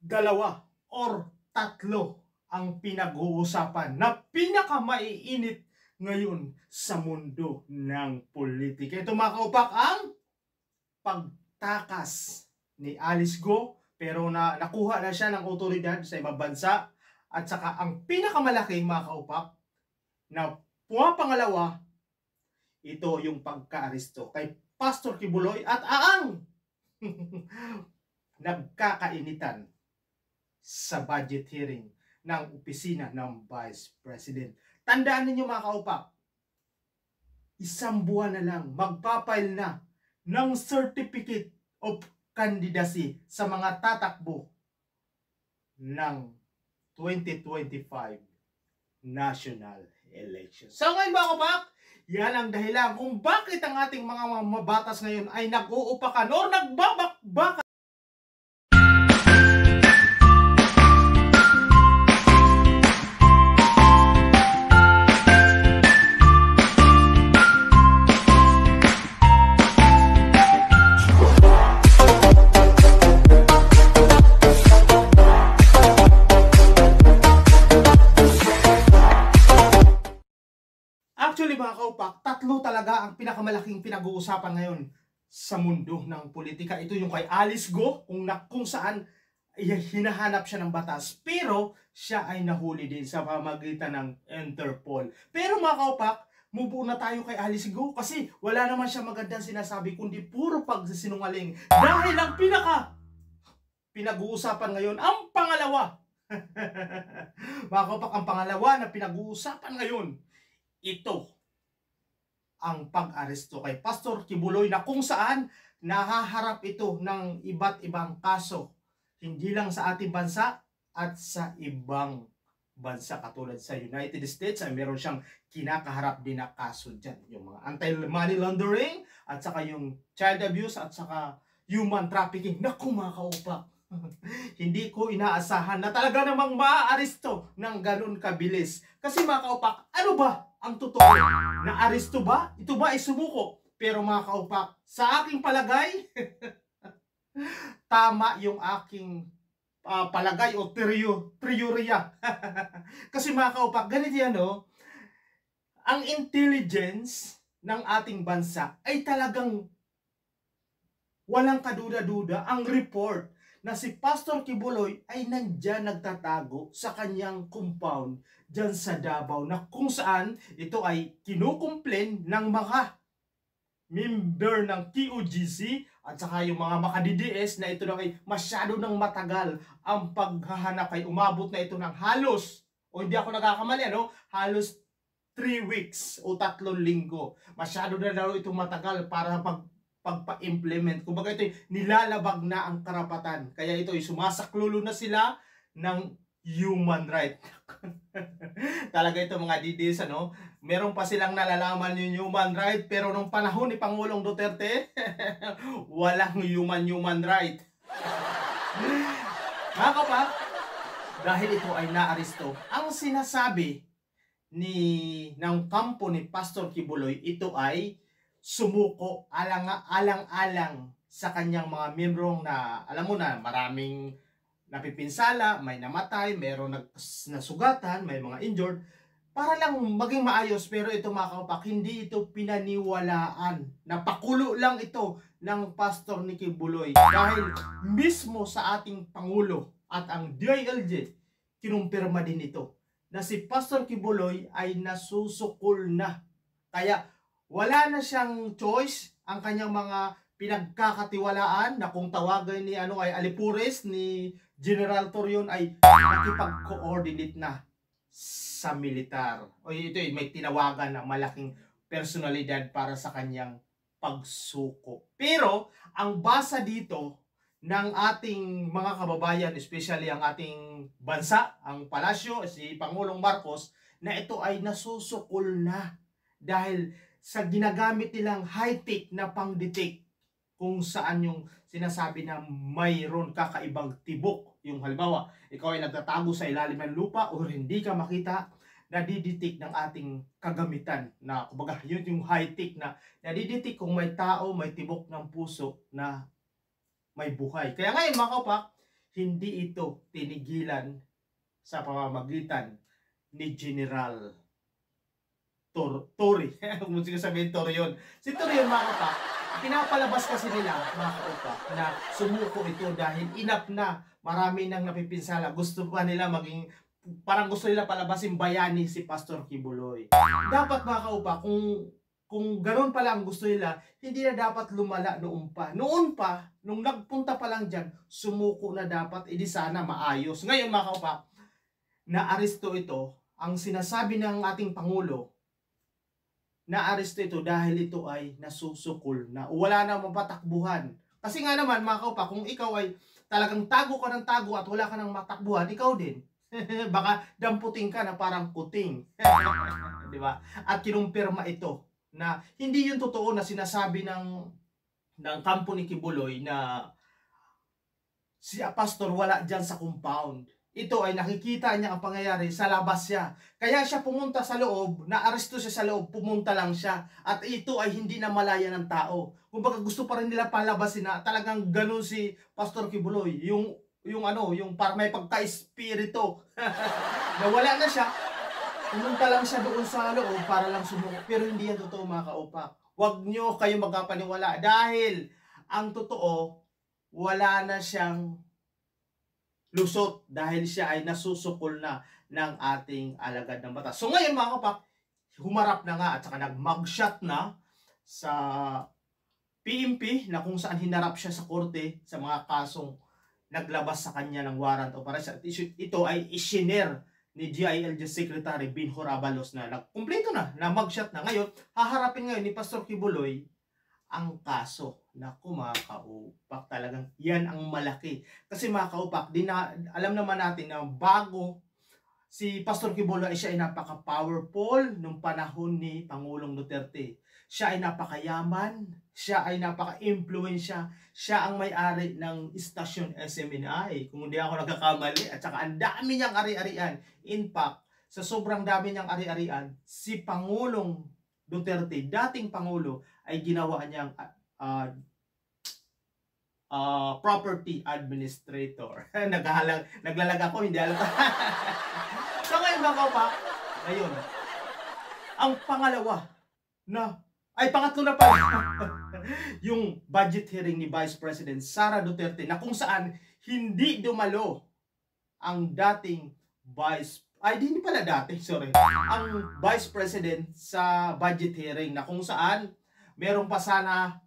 dalawa or tatlo ang pinag-uusapan na pinakamaiinit ngayon sa mundo ng politika. Ito mga kaupak, ang pagtakas ni Alice Go, pero nakuha na siya ng otoridad sa ibang bansa, at saka ang pinakamalaki mga kaupak na pumapangalawa, ito yung pagka-aresto kay Pastor Kibuloy at ang nagkakainitan sa budget hearing ng opisina ng Vice President. Tandaan ninyo mga kaupak, isang buwan na lang magpapail na ng Certificate of Candidacy sa mga tatakbo ng 2025 national elections. So ngayon mga kaupak, yan ang dahilan kung bakit ang ating mga mabatas ngayon ay nag-uupakan o nagbabakbakan. Actually mga kaupak, tatlo talaga ang pinakamalaking pinag-uusapan ngayon sa mundo ng politika. Ito yung kay Alice Go, kung saan hinahanap siya ng batas, pero siya ay nahuli din sa pamamagitan ng Interpol. Pero mga kaupak, move na tayo kay Alice Go kasi wala naman siya magandang sinasabi kundi puro pagsisinungaling. Dahil ang pinag-uusapan ngayon, ang pangalawa. Mga kaupak, ang pangalawa na pinag-uusapan ngayon, ito ang pag-aresto kay Pastor Kibuloy na kung saan nahaharap ito ng iba't ibang kaso, hindi lang sa ating bansa at sa ibang bansa katulad sa United States ay meron siyang kinakaharap din na kaso dyan, yung mga anti-money laundering at saka yung child abuse at saka human trafficking. Naku mga kaupak, hindi ko inaasahan na talaga namang maaaresto ng ganun kabilis. Kasi mga kaupak, ano ba ang totoo? Na-aresto ba? Ito ba ay sumuko? Pero mga kaupak, sa aking palagay, tama yung aking palagay o teorya. Kasi mga kaupak, ganito yan, no? Ang intelligence ng ating bansa ay talagang walang kaduda-duda ang report na si Pastor Kibuloy ay nandyan nagtatago sa kanyang compound dyan sa Davao, na kung saan ito ay kinukomplain ng mga member ng QGC at saka yung mga maka-DDS na ito na ay masyado ng matagal ang paghahanap, ay umabot na ito ng halos, o hindi ako nagkakamali, ano? Halos 3 weeks o 3 linggo. Masyado na daw itong matagal para pagpa-implement. Kumbaga ito nilalabag na ang karapatan. Kaya ito ay sumasaklulo na sila ng human right. Talaga ito mga DDS, ano? Meron pa silang nalalaman yung human right, pero nung panahon ni Pangulong Duterte, walang human right. Mga kapak, dahil ito ay naaresto, ang sinasabi ng kampo ni Pastor Kibuloy, ito ay sumuko alang-alang sa kanyang mga membrong na, alam mo na, maraming napipinsala, may namatay, mayroong nasugatan, may mga injured, para lang maging maayos. Pero ito mga kaupak, hindi ito pinaniwalaan. Napakulo lang ito ng Pastor ni Kibuloy dahil mismo sa ating Pangulo at ang DILG, kinumpirma din ito na si Pastor Kibuloy ay nasusukol na. Kaya wala na siyang choice ang kanyang mga pinagkakatiwalaan na kung tawagan ni ay Alipures ni General Torion ay nakipag-coordinate na sa militar. O ito may tinawagan na malaking personalidad para sa kanyang pagsuko. Pero ang basa dito ng ating mga kababayan, especially ang ating bansa, ang palasyo, si Pangulong Marcos, na ito ay nasusukol na dahil sa ginagamit nilang high-tech na pang-detect kung saan yung sinasabi na mayroon kakaibang tibok. Yung halimbawa, ikaw ay nagtatago sa ilalim ng lupa o hindi ka makita, nadidetect ng ating kagamitan na, kumbaga, yun yung high-tech na nadidetect kung may tao, may tibok ng puso na may buhay. Kaya ngayon mga kaupak, hindi ito tinigilan sa pamamagitan ni General Torre. Kung sige sabihin Torre yun. Si Torre yun mga kapak, pinapalabas kasi nila mga kaupa na sumuko ito dahil inap na, marami nang napipinsala. Gusto pa nila maging, parang gusto nila palabasin bayani si Pastor Kibuloy. Dapat mga kaupa, kung ganoon pala ang gusto nila, hindi na dapat lumala noon pa. Noon pa, nung nagpunta pa lang dyan, sumuko na dapat, edi sana maayos. Ngayon mga kaupa, na-aresto ito, ang sinasabi ng ating Pangulo, na-aresto ito dahil ito ay nasusukol na wala na mapatakbuhan. Kasi nga naman mga kaupa, kung ikaw ay talagang tago ka ng tago at wala ka ng matakbuhan, ikaw din. Baka damputin ka na parang kuting. Di ba? At kinumpirma ito na hindi yung totoo na sinasabi ng kampo ni Kibuloy na si pastor wala dyan sa compound. Ito ay nakikita niya ang pangyayari sa labas siya. Kaya siya pumunta sa loob, naaresto siya sa loob, pumunta lang siya. At ito ay hindi na malaya ng tao. Kumbaga gusto pa rin nila palabasin na talagang ganun si Pastor Kibuloy. Yung para may pagka-espirito. Nawala na siya. Pumunta lang siya doon sa loob para lang sumuko. Pero hindi yan totoo mga kaupak. Huwag nyo kayo magkapaniwala. Dahil ang totoo, wala na siyang lusot dahil siya ay nasusukol na ng ating alagad ng batas. So ngayon mga kapak, humarap na nga at saka nag-mugshot na sa PMP na kung saan hinarap siya sa korte sa mga kasong naglabas sa kanya ng warrant o para sa ito ay isinare ni DILG Secretary Binhor Abalos na nagkumpleto na mugshot na. Ngayon, haharapin ngayon ni Pastor Kibuloy ang kaso. Naku mga kaupak, talagang yan ang malaki. Kasi mga kaupak, alam naman natin na bago si Pastor Kibuloy siya ay napaka-powerful nung panahon ni Pangulong Duterte. Siya ay napakayaman, siya ay napaka-influensya, siya ang may-ari ng istasyon SMNI. Kung hindi ako nagkakamali, at saka ang dami niyang ari-arian. In fact, sa sobrang dami niyang ari-arian, si Pangulong Duterte, dating Pangulo, ay ginawa niyang property administrator. Naglalag ako, hindi alam. So ngayon mga kaupak, ngayon, ang pangalawa pangatlo na pala, yung budget hearing ni Vice President Sara Duterte na kung saan hindi dumalo ang dating ang Vice President sa budget hearing na kung saan meron pa sana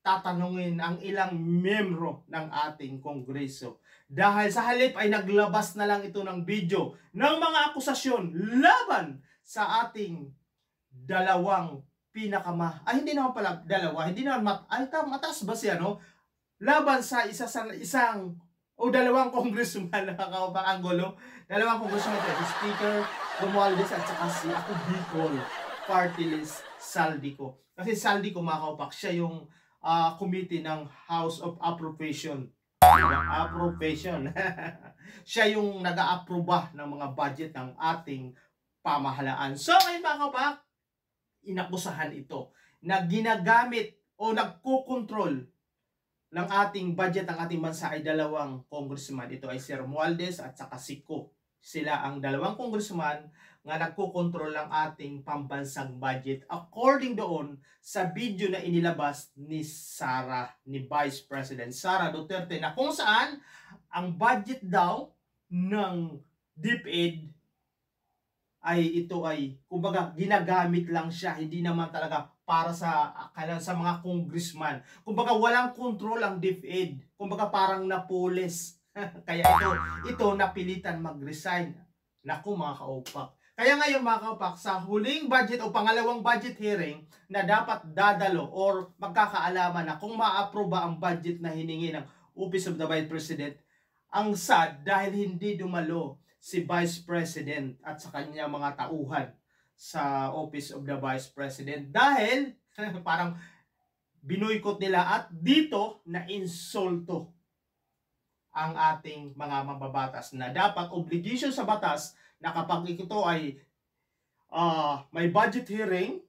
tatanungin ang ilang membro ng ating Kongreso. Dahil sa halip ay naglabas na lang ito ng video ng mga akusasyon laban sa ating dalawang hindi naman pala dalawa, hindi naman mataas ba siya, no? Laban sa isang o dalawang congressman, nakakaupak ang gulo. Dalawang congressman, si Speaker Romualdez at saka si Ako Bicol Party List Saldico. Kasi Saldico mga kaupak, siya yung committee ng House of Appropriation. Siya yung nag-a-aproba ng mga budget ng ating pamahalaan. So ngayon mga kaupak, inakusahan ito na ginagamit o nagko-control ng ating budget ng ating bansa ay dalawang congressman. Ito ay si Romualdez at saka si Ko. Sila ang dalawang congressman nga nagko-control ng ating pambansang budget according doon sa video na inilabas ni Vice President Sara Duterte na kung saan ang budget daw ng DepEd ito ay kumbaga ginagamit lang siya, hindi naman talaga para sa mga congressman. Kumbaga walang control ang DepEd. Kumbaga parang napulis. Kaya ito napilitan mag-resign. Naku mga kaupak. Kaya ngayon mga kaupak, sa huling budget o pangalawang budget hearing na dapat dadalo or magkakaalaman na kung ma-aproba ang budget na hiningi ng Office of the Vice President, ang sad dahil hindi dumalo si Vice President at sa kanya mga tauhan sa Office of the Vice President dahil parang binoykot nila at dito na insulto ang ating mga mababatas na dapat obligation sa batas na kapag ito ay may budget hearing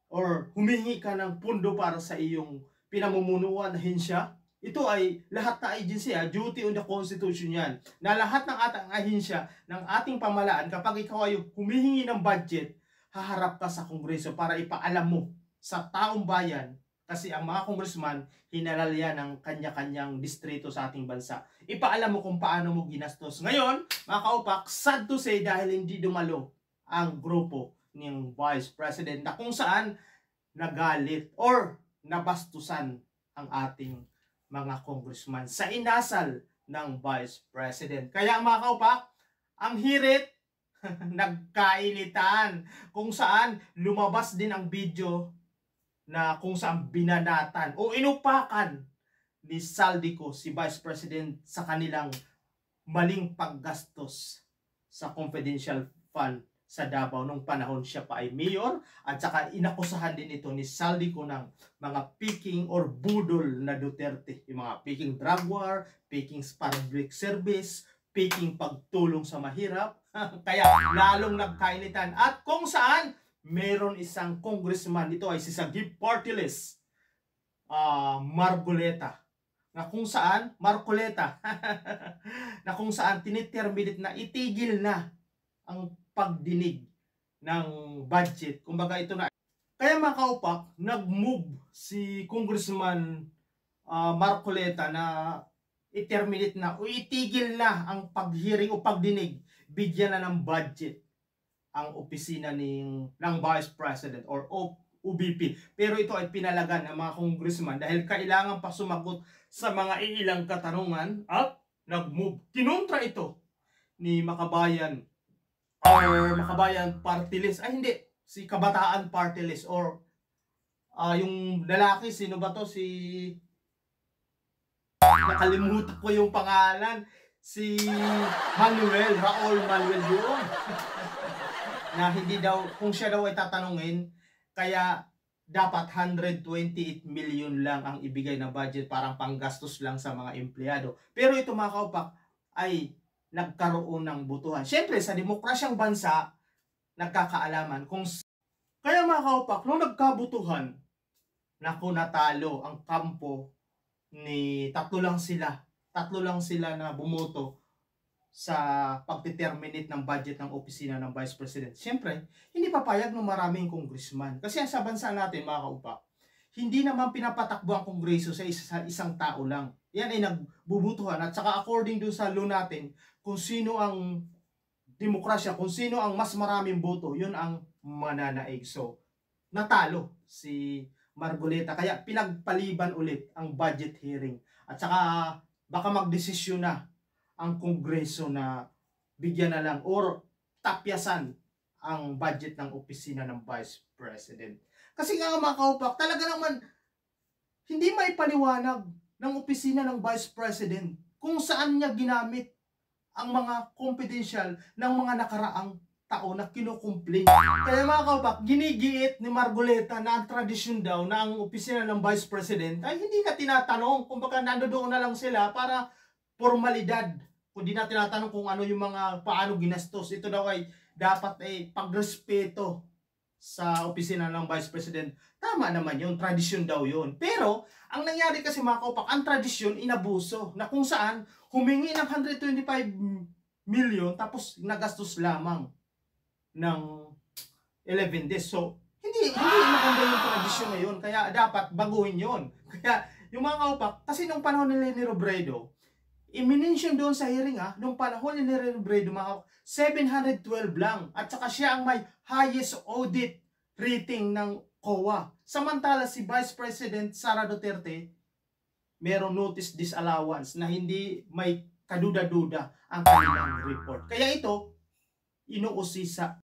or humingi ka ng pundo para sa iyong pinamumunuan na hensya, ito ay lahat na agency, duty on the Constitution yan, na lahat ng ating ahensya, ng ating pamahalaan, kapag ikaw ay humihingi ng budget, haharap ka sa Kongreso para ipaalam mo sa taong bayan, kasi ang mga congressman, hinalal yan ng kanya-kanyang distrito sa ating bansa. Ipaalam mo kung paano mo ginastos. Ngayon, mga kaupak, sad to say, dahil hindi dumalo ang grupo ng Vice President na kung saan nagalit or nabastusan ang ating mga congressman sa inasal ng Vice President. Kaya mga kaupak, ang hirit, nagkainitan, kung saan lumabas din ang video na kung saan binanatan o inupakan ni Saldico si Vice President sa kanilang maling paggastos sa confidential fund sa Davao nung panahon siya pa ay mayor, at saka inakusahan din ito ni Saldico ng mga peking or budol na Duterte, yung mga peking drug war, peking public service, peking pagtulong sa mahirap. Kaya lalong nagkainitan, at kung saan meron isang congressman, ito ay si Sagip Party List, Marcoleta, na kung saan Marcoleta na kung saan tiniterminate na itigil na ang pagdinig ng budget. Kumbaga ito na. Kaya mga kaupak, nag-move si Congressman Marcoleta na i-terminate na o itigil na ang pag-hearing o pagdinig, bigyan na ng budget ang opisina ng Vice President or OBP. Pero ito ay pinalagan ng mga congressman dahil kailangan pa sumagot sa mga ilang katanungan, at nag-move. Kinontra ito ni Makabayan or Makabayan Party List. Ay hindi, si Kabataan Party List or yung lalaki, sino ba to? Nakalimutan ko yung pangalan. Si Raul Manuel yun. Na hindi daw, kung siya daw ay tatanungin, kaya dapat 128 million lang ang ibigay na budget, parang panggastos lang sa mga empleyado. Pero ito mga kaupak ay nagkaroon ng butuhan. Siyempre sa demokrasyang bansa, nagkakaalaman kung kaya mga kaupak, nung nagkabutuhan, naku, natalo ang kampo ni tatlo lang sila na bumoto sa pagdeterminate ng budget ng opisina ng Vice President. Siyempre, hindi papayag ng maraming congressman. Kasi sa bansa natin, mga kaupak, hindi naman pinapatakbo ang kongreso sa isang tao lang. Yan ay nagbubutuhan. At saka according dun sa law natin, kung sino ang demokrasya, kung sino ang mas maraming boto, yun ang mananaig. So, natalo si Marcoleta. Kaya pinagpaliban ulit ang budget hearing. At saka baka magdesisyon na ang kongreso na bigyan na lang or tapyasan ang budget ng opisina ng Vice President. Kasi nga mga kaupak, talaga naman hindi maipaliwanag ng opisina ng Vice President kung saan niya ginamit ang mga confidential ng mga nakaraang taon na kinukumplain. Kaya mga kaupak, ginigiit ni Marcoleta na ang tradisyon daw na ang opisina ng Vice President ay hindi na tinatanong. Kumbaga nandoon na lang sila para formalidad. Kung di na tinatanong kung ano yung mga paano ginastos, ito daw ay dapat ay pagrespeto sa opisina ng Vice President. Tama naman yun, tradisyon daw yun. Pero, ang nangyari kasi mga kaupak, ang tradisyon inabuso, na kung saan humingi ng 125 million tapos nagastos lamang ng 11 days. So, hindi maganda yung tradisyon na yun. Kaya dapat baguhin yun. Kaya yung mga kaupak, kasi nung panahon ni Leni Robredo, i-mention doon sa hearing nung panahon ni Leni Robredo, mga 712 lang. At saka siya ang may highest audit rating ng COA. Samantala si Vice President Sara Duterte, merong notice disallowance na hindi may kaduda-duda ang kanilang report. Kaya ito, inuusisa